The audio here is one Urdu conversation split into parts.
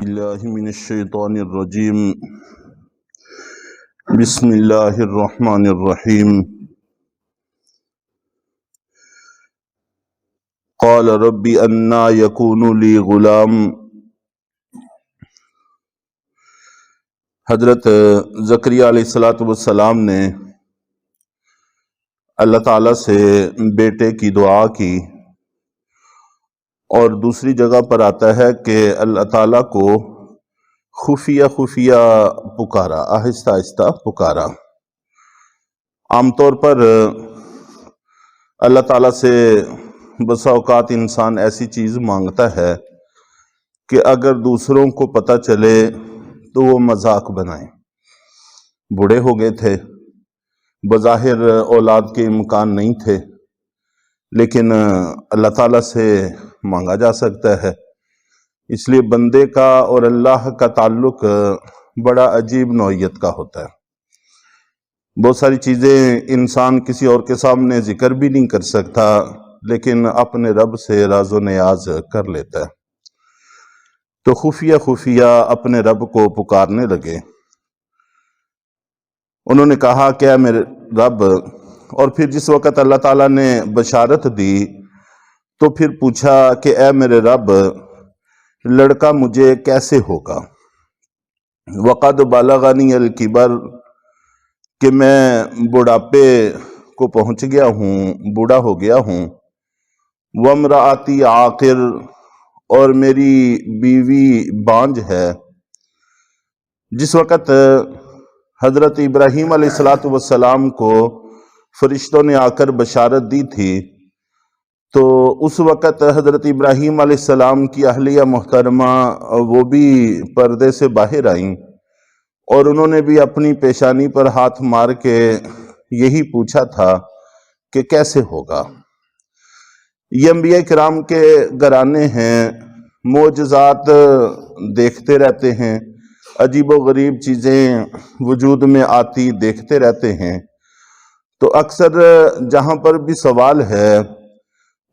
اللہ من الشیطان الرجیم بسم اللہ الرحمن الرحیم قال رب انا یکون لی غلام۔ حضرت زکریا علیہ السلام نے اللہ تعالیٰ سے بیٹے کی دعا کی، اور دوسری جگہ پر آتا ہے کہ اللہ تعالیٰ کو خفیہ پکارا، آہستہ آہستہ پکارا۔ عام طور پر اللہ تعالیٰ سے بسا اوقات انسان ایسی چیز مانگتا ہے کہ اگر دوسروں کو پتہ چلے تو وہ مذاق بنائیں۔ بوڑھے ہو گئے تھے، بظاہر اولاد کے امکان نہیں تھے، لیکن اللہ تعالیٰ سے مانگا جا سکتا ہے۔ اس لیے بندے کا اور اللہ کا تعلق بڑا عجیب نوعیت کا ہوتا ہے۔ بہت ساری چیزیں انسان کسی اور کے سامنے ذکر بھی نہیں کر سکتا، لیکن اپنے رب سے راز و نیاز کر لیتا ہے۔ تو خفیہ اپنے رب کو پکارنے لگے۔ انہوں نے کہا کہ اے میرے رب، اور پھر جس وقت اللہ تعالیٰ نے بشارت دی تو پھر پوچھا کہ اے میرے رب، لڑکا مجھے کیسے ہوگا؟ وقد بلغنی الکبر، کہ میں بڑھاپے کو پہنچ گیا ہوں، بوڑھا ہو گیا ہوں۔ وامرأتی عاقر، اور میری بیوی بانجھ ہے۔ جس وقت حضرت ابراہیم علیہ السلام کو فرشتوں نے آ کر بشارت دی تھی، تو اس وقت حضرت ابراہیم علیہ السلام کی اہلیہ محترمہ وہ بھی پردے سے باہر آئیں، اور انہوں نے بھی اپنی پیشانی پر ہاتھ مار کے یہی پوچھا تھا کہ کیسے ہوگا۔ یہ انبیاء کرام کے گھرانے ہیں، معجزات دیکھتے رہتے ہیں، عجیب و غریب چیزیں وجود میں آتی دیکھتے رہتے ہیں۔ تو اکثر جہاں پر بھی سوال ہے،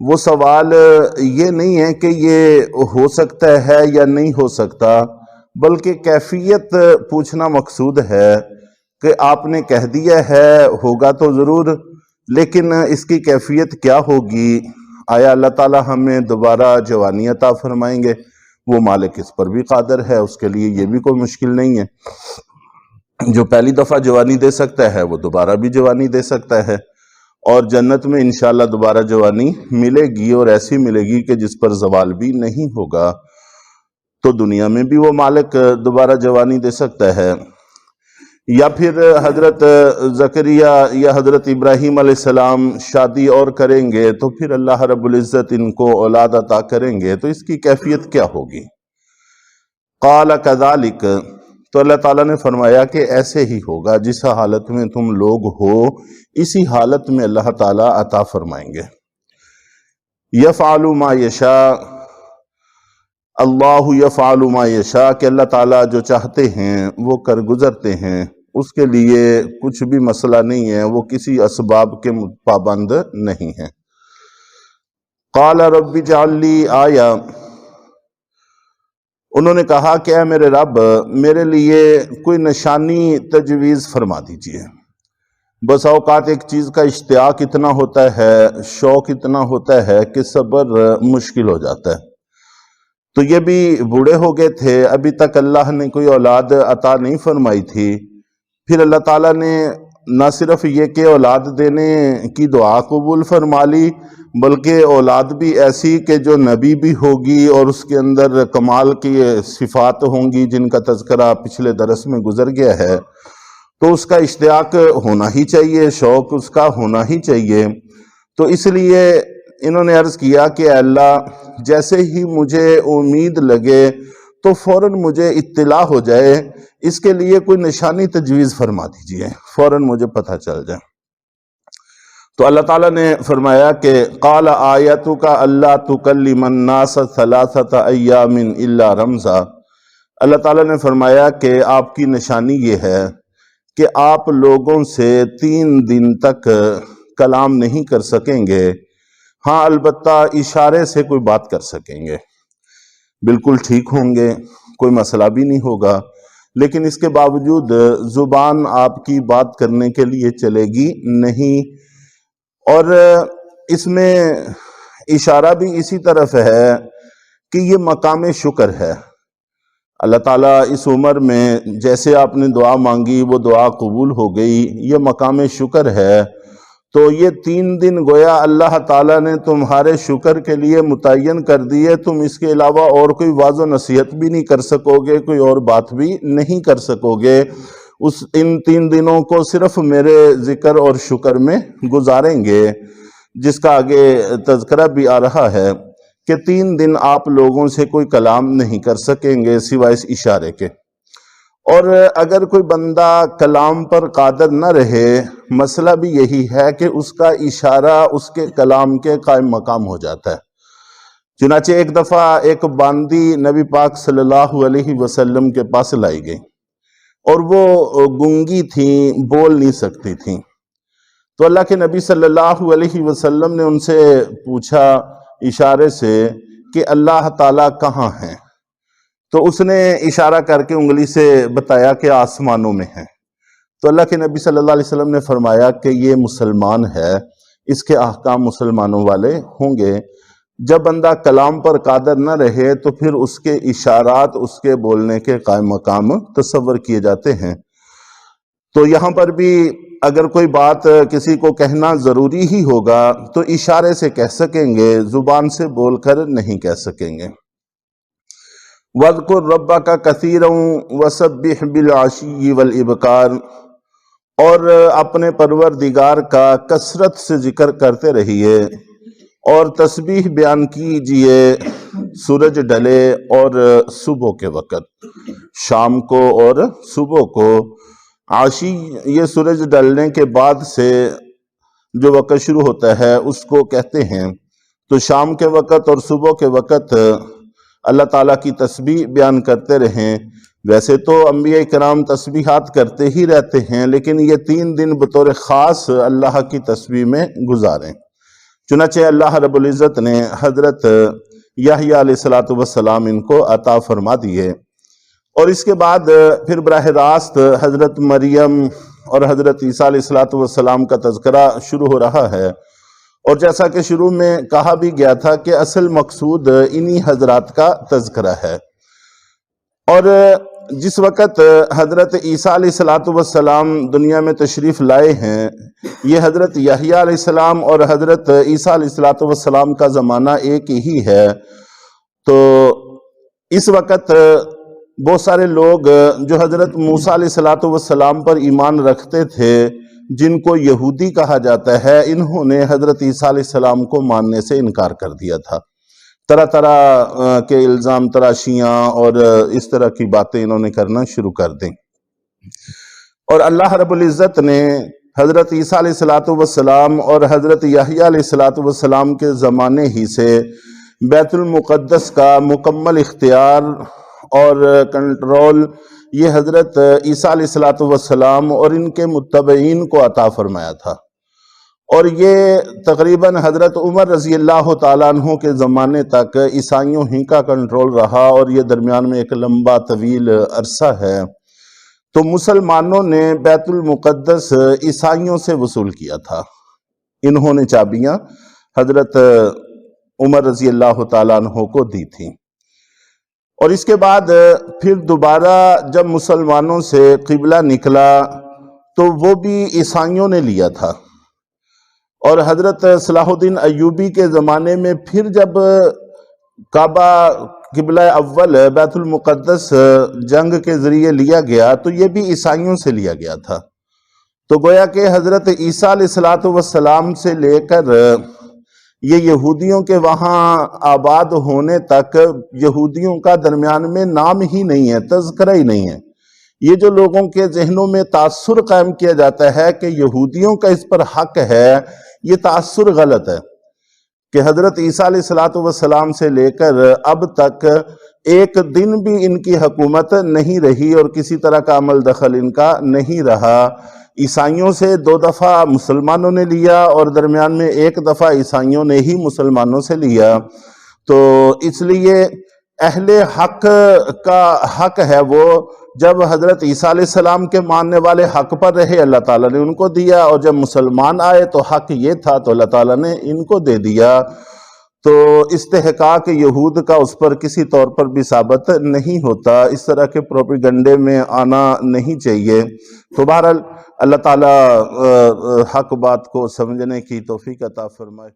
وہ سوال یہ نہیں ہے کہ یہ ہو سکتا ہے یا نہیں ہو سکتا، بلکہ کیفیت پوچھنا مقصود ہے کہ آپ نے کہہ دیا ہے ہوگا تو ضرور، لیکن اس کی کیفیت کیا ہوگی؟ آیا اللہ تعالیٰ ہمیں دوبارہ جوانی عطا فرمائیں گے؟ وہ مالک اس پر بھی قادر ہے، اس کے لیے یہ بھی کوئی مشکل نہیں ہے۔ جو پہلی دفعہ جوانی دے سکتا ہے وہ دوبارہ بھی جوانی دے سکتا ہے، اور جنت میں انشاءاللہ دوبارہ جوانی ملے گی، اور ایسی ملے گی کہ جس پر زوال بھی نہیں ہوگا۔ تو دنیا میں بھی وہ مالک دوبارہ جوانی دے سکتا ہے، یا پھر حضرت زکریا یا حضرت ابراہیم علیہ السلام شادی اور کریں گے تو پھر اللہ رب العزت ان کو اولاد عطا کریں گے، تو اس کی کیفیت کیا ہوگی؟ قال کذالک، تو اللہ تعالیٰ نے فرمایا کہ ایسے ہی ہوگا، جس حالت میں تم لوگ ہو اسی حالت میں اللہ تعالیٰ عطا فرمائیں گے۔ یفعل ما یشاء، اللہ یفعل ما یشاء، کہ اللہ تعالیٰ جو چاہتے ہیں وہ کر گزرتے ہیں، اس کے لیے کچھ بھی مسئلہ نہیں ہے، وہ کسی اسباب کے پابند نہیں ہیں۔ قال رب اجعل لی آیہ، انہوں نے کہا کہ اے میرے رب، میرے لیے کوئی نشانی تجویز فرما دیجئے۔ بس اوقات ایک چیز کا اشتیاق اتنا ہوتا ہے، شوق اتنا ہوتا ہے کہ صبر مشکل ہو جاتا ہے۔ تو یہ بھی بوڑھے ہو گئے تھے، ابھی تک اللہ نے کوئی اولاد عطا نہیں فرمائی تھی، پھر اللہ تعالیٰ نے نہ صرف یہ کہ اولاد دینے کی دعا قبول فرما لی، بلکہ اولاد بھی ایسی کہ جو نبی بھی ہوگی اور اس کے اندر کمال کی صفات ہوں گی جن کا تذکرہ پچھلے درس میں گزر گیا ہے، تو اس کا اشتیاق ہونا ہی چاہیے، شوق اس کا ہونا ہی چاہیے۔ تو اس لیے انہوں نے عرض کیا کہ اے اللہ، جیسے ہی مجھے امید لگے تو فوراً مجھے اطلاع ہو جائے، اس کے لیے کوئی نشانی تجویز فرما دیجئے، فوراً مجھے پتہ چل جائے۔ تو اللہ تعالیٰ نے فرمایا کہ قال آیتک اللہ تکلم الناس ثلاثۃ ایام الا رمزا، اللہ تعالیٰ نے فرمایا کہ آپ کی نشانی یہ ہے کہ آپ لوگوں سے 3 دن تک کلام نہیں کر سکیں گے، ہاں البتہ اشارے سے کوئی بات کر سکیں گے، بالکل ٹھیک ہوں گے، کوئی مسئلہ بھی نہیں ہوگا، لیکن اس کے باوجود زبان آپ کی بات کرنے کے لیے چلے گی نہیں۔ اور اس میں اشارہ بھی اسی طرف ہے کہ یہ مقام شکر ہے۔ اللہ تعالیٰ اس عمر میں جیسے آپ نے دعا مانگی وہ دعا قبول ہو گئی، یہ مقام شکر ہے۔ تو یہ 3 دن گویا اللہ تعالیٰ نے تمہارے شکر کے لیے متعین کر دیے، تم اس کے علاوہ اور کوئی واعظ و نصیحت بھی نہیں کر سکو گے، کوئی اور بات بھی نہیں کر سکو گے۔ ان 3 دنوں کو صرف میرے ذکر اور شکر میں گزاریں گے، جس کا آگے تذکرہ بھی آ رہا ہے کہ 3 دن آپ لوگوں سے کوئی کلام نہیں کر سکیں گے سوائے اس اشارے کے۔ اور اگر کوئی بندہ کلام پر قادر نہ رہے، مسئلہ بھی یہی ہے کہ اس کا اشارہ اس کے کلام کے قائم مقام ہو جاتا ہے۔ چنانچہ ایک دفعہ ایک باندی نبی پاک صلی اللہ علیہ وسلم کے پاس لائی گئی، اور وہ گنگی تھیں، بول نہیں سکتی تھیں۔ تو اللہ کے نبی صلی اللہ علیہ وسلم نے ان سے پوچھا اشارے سے کہ اللہ تعالیٰ کہاں ہیں؟ تو اس نے اشارہ کر کے انگلی سے بتایا کہ آسمانوں میں ہیں۔ تو اللہ کے نبی صلی اللہ علیہ وسلم نے فرمایا کہ یہ مسلمان ہے، اس کے احکام مسلمانوں والے ہوں گے۔ جب بندہ کلام پر قادر نہ رہے تو پھر اس کے اشارات اس کے بولنے کے قائم مقام تصور کیے جاتے ہیں۔ تو یہاں پر بھی اگر کوئی بات کسی کو کہنا ضروری ہی ہوگا تو اشارے سے کہہ سکیں گے، زبان سے بول کر نہیں کہہ سکیں گے۔ وَاذْكُرْ رَبَّكَ كَثِيرًا وَسَبِّحْ بِالْعَشِيِّ وَالْإِبْكَارِ، اور اپنے پروردگار کا کثرت سے ذکر کرتے رہیے اور تسبیح بیان کیجئے سورج ڈھلے اور صبح کے وقت، شام کو اور صبح کو۔ عشی یہ سورج ڈلنے کے بعد سے جو وقت شروع ہوتا ہے اس کو کہتے ہیں۔ تو شام کے وقت اور صبح کے وقت اللہ تعالیٰ کی تسبیح بیان کرتے رہیں۔ ویسے تو انبیاء کرام تسبیحات کرتے ہی رہتے ہیں، لیکن یہ 3 دن بطور خاص اللہ کی تسبیح میں گزاریں۔ چنانچہ اللہ رب العزت نے حضرت یحییٰ علیہ السلام ان کو عطا فرما دیے، اور اس کے بعد پھر براہ راست حضرت مریم اور حضرت عیسیٰ علیہ السلام کا تذکرہ شروع ہو رہا ہے۔ اور جیسا کہ شروع میں کہا بھی گیا تھا کہ اصل مقصود انہی حضرات کا تذکرہ ہے۔ اور جس وقت حضرت عیسیٰ علیہ السلام دنیا میں تشریف لائے ہیں، یہ حضرت یحییٰ علیہ السلام اور حضرت عیسیٰ علیہ السلام کا زمانہ ایک ہی ہے۔ تو اس وقت بہت سارے لوگ جو حضرت موسیٰ علیہ السلام پر ایمان رکھتے تھے، جن کو یہودی کہا جاتا ہے، انہوں نے حضرت عیسیٰ علیہ السلام کو ماننے سے انکار کر دیا تھا۔ طرح طرح کے الزام تراشیاں اور اس طرح کی باتیں انہوں نے کرنا شروع کر دیں۔ اور اللہ رب العزت نے حضرت عیسیٰ علیہ السلام اور حضرت یحییٰ علیہ السلام کے زمانے ہی سے بیت المقدس کا مکمل اختیار اور کنٹرول یہ حضرت عیسیٰ علیہ السلام اور ان کے متبعین کو عطا فرمایا تھا۔ اور یہ تقریباً حضرت عمر رضی اللہ تعالیٰ عنہ کے زمانے تک عیسائیوں ہی کا کنٹرول رہا، اور یہ درمیان میں ایک لمبا طویل عرصہ ہے۔ تو مسلمانوں نے بیت المقدس عیسائیوں سے وصول کیا تھا، انہوں نے چابیاں حضرت عمر رضی اللہ تعالیٰ عنہ کو دی تھیں۔ اور اس کے بعد پھر دوبارہ جب مسلمانوں سے قبلہ نکلا تو وہ بھی عیسائیوں نے لیا تھا۔ اور حضرت صلاح الدین ایوبی کے زمانے میں پھر جب کعبہ قبلہ اول بیت المقدس جنگ کے ذریعے لیا گیا تو یہ بھی عیسائیوں سے لیا گیا تھا۔ تو گویا کہ حضرت عیسیٰ علیہ السلام سے لے کر یہ یہودیوں کے وہاں آباد ہونے تک یہودیوں کا درمیان میں نام ہی نہیں ہے، تذکرہ ہی نہیں ہے۔ یہ جو لوگوں کے ذہنوں میں تاثر قائم کیا جاتا ہے کہ یہودیوں کا اس پر حق ہے، یہ تاثر غلط ہے۔ کہ حضرت عیسیٰ علیہ السلام سے لے کر اب تک ایک دن بھی ان کی حکومت نہیں رہی اور کسی طرح کا عمل دخل ان کا نہیں رہا۔ عیسائیوں سے 2 دفعہ مسلمانوں نے لیا اور درمیان میں 1 دفعہ عیسائیوں نے ہی مسلمانوں سے لیا۔ تو اس لیے اہل حق کا حق ہے وہ جب حضرت عیسیٰ علیہ السلام کے ماننے والے حق پر رہے اللہ تعالیٰ نے ان کو دیا، اور جب مسلمان آئے تو حق یہ تھا تو اللہ تعالیٰ نے ان کو دے دیا۔ تو استحقاق یہود کا اس پر کسی طور پر بھی ثابت نہیں ہوتا، اس طرح کے پروپیگنڈے میں آنا نہیں چاہیے۔ تو بہرحال اللہ تعالیٰ حق بات کو سمجھنے کی توفیق عطا فرمائے۔